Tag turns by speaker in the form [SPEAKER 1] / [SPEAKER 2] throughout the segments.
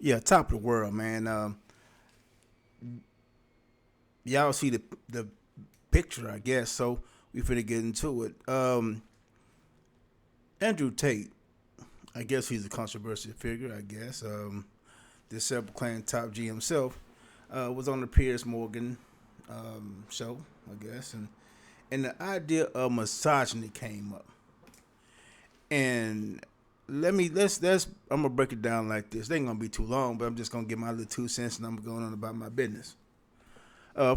[SPEAKER 1] Yeah, top of the world, man. Y'all see the picture, I guess. So we finna get into it. Andrew Tate, I guess he's a controversial figure. I guess this self-proclaimed top G himself was on the Piers Morgan show, I guess, and the idea of misogyny came up. And let's I'm gonna break it down like this. They ain't gonna be too long, but I'm just gonna give my little 2 cents and I'm going on about my business.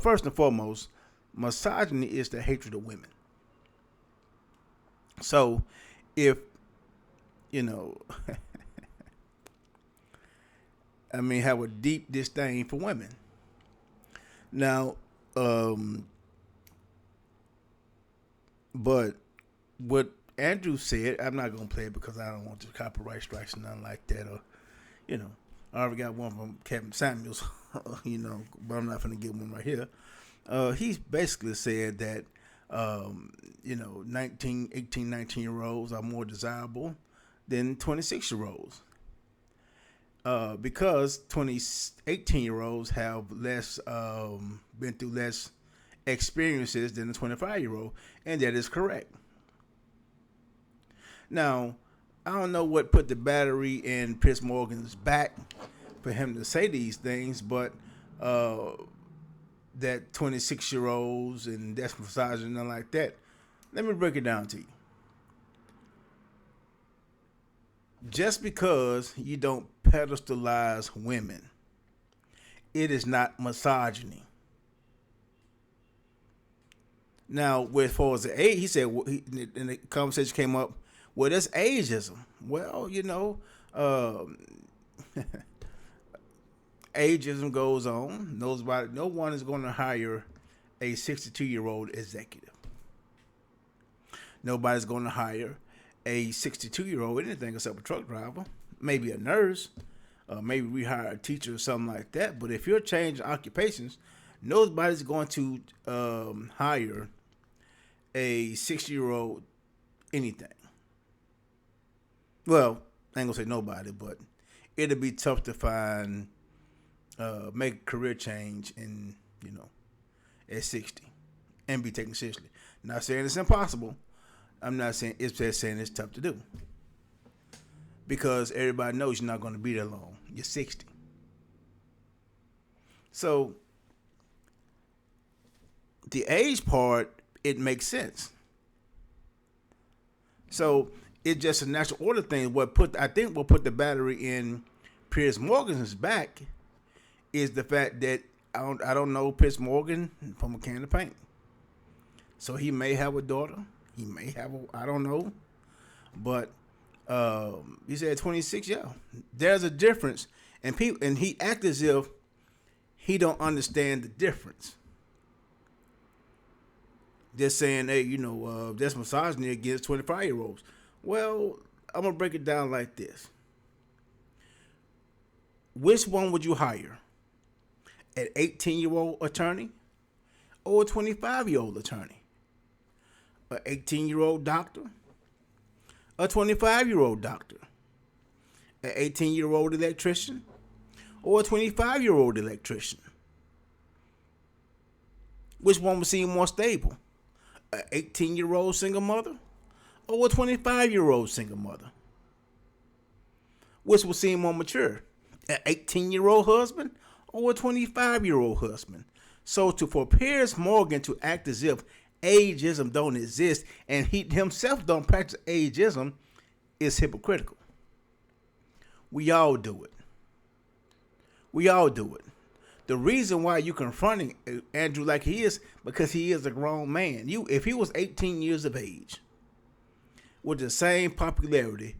[SPEAKER 1] First and foremost, misogyny is the hatred of women. So, if you know, I mean, have a deep disdain for women. Now, but what Andrew said, I'm not gonna play it because I don't want the copyright strikes and nothing like that. Or, you know, I already got one from Kevin Samuels, but I'm not gonna get one right here. He basically said that 19, 18, 19-year-olds are more desirable than 26-year-olds. Because 18-year-olds have less, been through less experiences than the 25-year-old, and that is correct. Now, I don't know what put the battery in Piers Morgan's back for him to say these things, but that 26-year-olds and that's misogyny and nothing like that. Let me break it down to you. Just because you don't pedestalize women, it is not misogyny. Now, with as far as the age, he said, and the conversation came up, well, that's ageism. Well, ageism goes on. No one is going to hire a 62-year-old executive. Nobody's going to hire a 62-year-old anything except a truck driver, maybe a nurse, maybe we hire a teacher or something like that. But if you're changing occupations, nobody's going to hire a 60-year-old anything. Well, I ain't gonna say nobody, but it'll be tough to find make a career change in at 60 and be taken seriously. Not saying it's impossible. I'm not saying it's just saying it's tough to do because everybody knows you're not going to be there long. You're 60, so the age part it makes sense. So it's just a natural order thing. What put the battery in Piers Morgan's back is the fact that I don't know Piers Morgan from a can of paint. So he may have a daughter. He may have I don't know. But he said 26, yeah. There's a difference. And he acts as if he don't understand the difference. Just saying, hey, that's misogyny against 25-year-olds. Well, I'm going to break it down like this. Which one would you hire? An 18-year-old attorney or a 25-year-old attorney? An 18-year-old doctor? A 25-year-old doctor? An 18-year-old electrician? Or a 25-year-old electrician? Which one would seem more stable? An 18-year-old single mother? Or a 25-year-old single mother? Which will seem more mature? An 18-year-old husband or a 25-year-old husband? So for Piers Morgan to act as if ageism don't exist and he himself don't practice ageism is hypocritical. We all do it. We all do it. The reason why you confronting Andrew like he is because he is a grown man. If he was 18 years of age with the same popularity,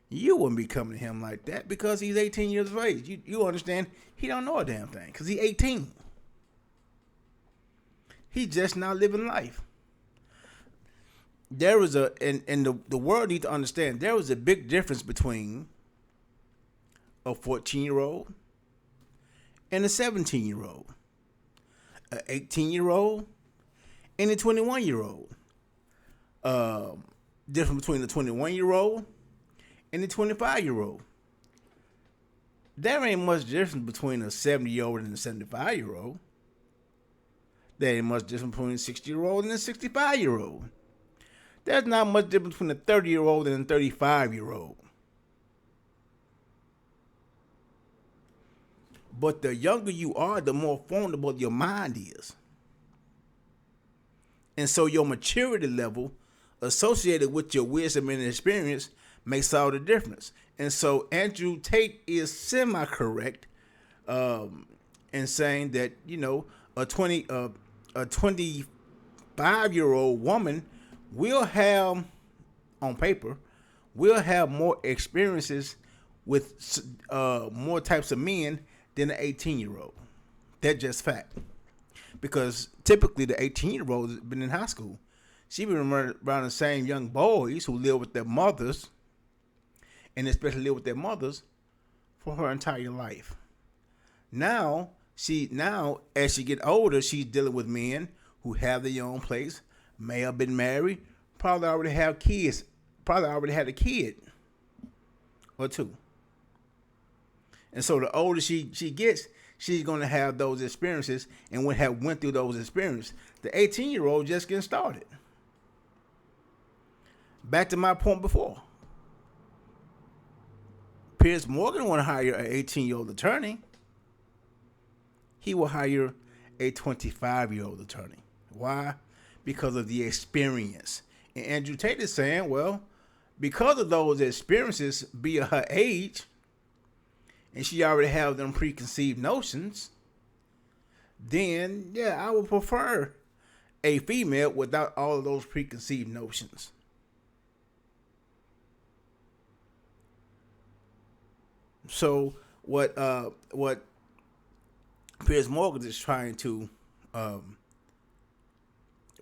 [SPEAKER 1] you wouldn't be coming to him like that because he's 18 years of age. You understand? He don't know a damn thing because he's 18. He's just not living life. There is the world needs to understand there is a big difference between a 14-year-old and a 17-year-old, an 18-year-old and a 21-year-old. Difference between the 21-year-old and the 25-year-old. There ain't much difference between a 70-year-old and a 75-year-old. There ain't much difference between a 60-year-old and a 65-year-old. There's not much difference between a 30-year-old and a 35-year-old. But the younger you are, the more vulnerable your mind is. And so your maturity level associated with your wisdom and experience makes all the difference. And so Andrew Tate is semi-correct in saying that, a 25-year-old woman will have, on paper, will have more experiences with more types of men than an 18-year-old. That's just fact. Because typically the 18-year-old has been in high school. She been around the same young boys who live with their mothers, and especially live with their mothers, for her entire life. Now as she get older, she's dealing with men who have their own place, may have been married, probably already have kids, probably already had a kid or two. And so the older she gets, she's going to have those experiences and went through those experiences. The 18-year-old just getting started. Back to my point before. Piers Morgan want to hire an 18-year-old attorney. He will hire a 25-year-old attorney. Why? Because of the experience. And Andrew Tate is saying, well, because of those experiences, be her age, and she already have them preconceived notions, then, yeah, I would prefer a female without all of those preconceived notions. So what Piers Morgan is trying to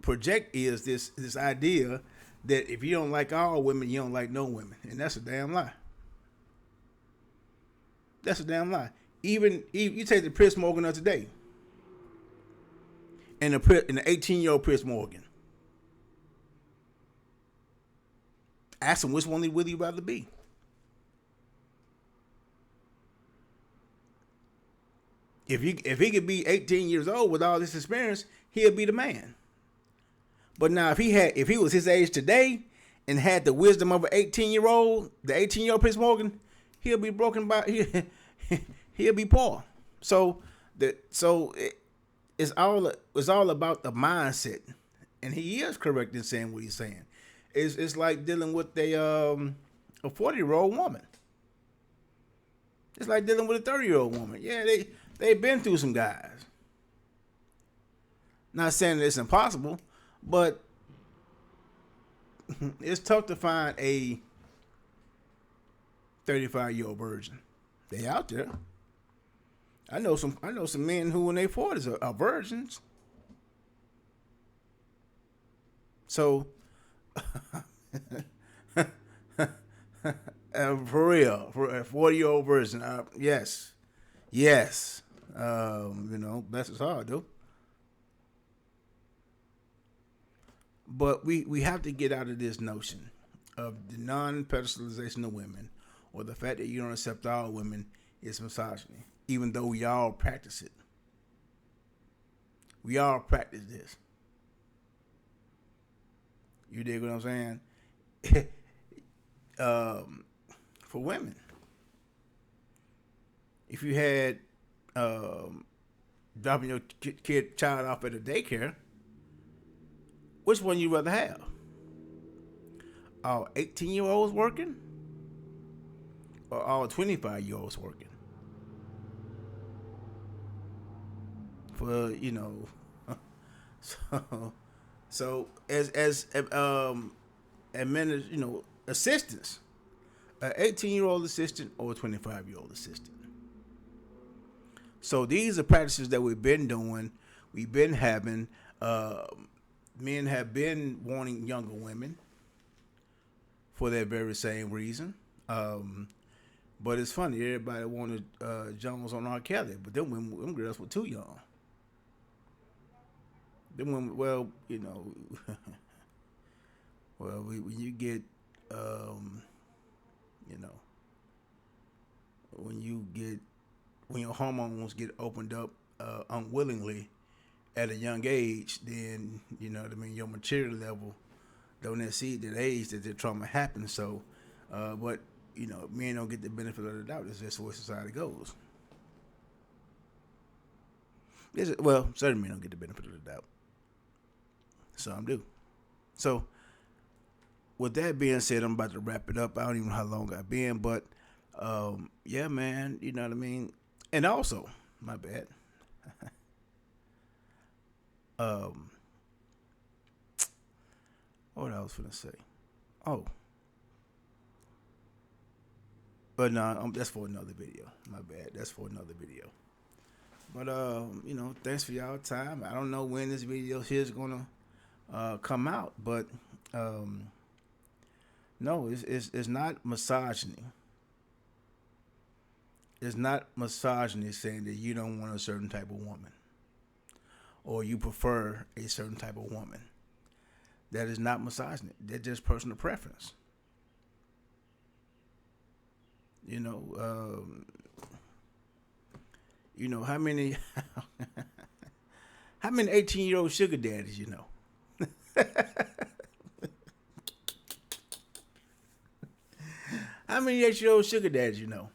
[SPEAKER 1] project is this idea that if you don't like all women, you don't like no women, and that's a damn lie. That's a damn lie. Even you take the Piers Morgan of today, and the 18-year-old Piers Morgan. Ask him which one would he rather be. If he could be 18 years old with all this experience, he'll be the man. But now if he was his age today and had the wisdom of an 18-year-old, the 18-year-old Piers Morgan, he'll be broken by he'll be poor. So it's all about the mindset, and he is correct in saying what he's saying. It's like dealing with a 40-year-old woman. It's like dealing with a 30-year-old woman. Yeah, they've been through some guys. Not saying that it's impossible, but it's tough to find a 35-year-old virgin. They out there. I know some men who in their 40s are virgins. So for real, for a 40-year-old virgin, yes. Bless his heart, though. But we have to get out of this notion of the non-pedestalization of women, or the fact that you don't accept all women is misogyny, even though we all practice it. We all practice this. You dig what I'm saying? For women, if you had dropping your child off at a daycare, which one you rather have? All 18-year-olds working, or all 25-year-olds working? For so as assistants, an 18-year-old assistant or a 25-year-old assistant. So these are practices that we've been doing. We've been having. Men have been wanting younger women for that very same reason. But it's funny, everybody wanted Jones on R. Kelly, but them girls were too young. Them women, when you get, when your hormones get opened up unwillingly at a young age, then you know what I mean. Your maturity level don't exceed that age that the trauma happens. So, but you know, men don't get the benefit of the doubt. It's just the way society goes. Well, certain men don't get the benefit of the doubt. Some do. So, with that being said, I'm about to wrap it up. I don't even know how long I've been, but yeah, man, you know what I mean. And also, my bad. Um, what I was gonna say? Oh, but no, that's for another video. My bad. That's for another video. But you know, thanks for y'all time. I don't know when this video here is gonna come out, but um, no, it's not misogyny. It's not misogyny saying that you don't want a certain type of woman or you prefer a certain type of woman. That is not misogyny. That's just personal preference. You know, you know how many how many 18-year-old sugar daddies you know? How many 18-year-old sugar daddies you know?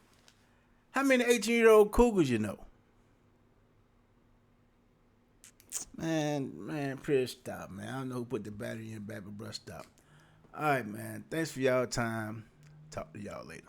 [SPEAKER 1] How many 18-year-old cougars you know? Man, Piers, stop, man. I don't know who put the battery in the back, but bruh, stop. All right, man. Thanks for y'all time. Talk to y'all later.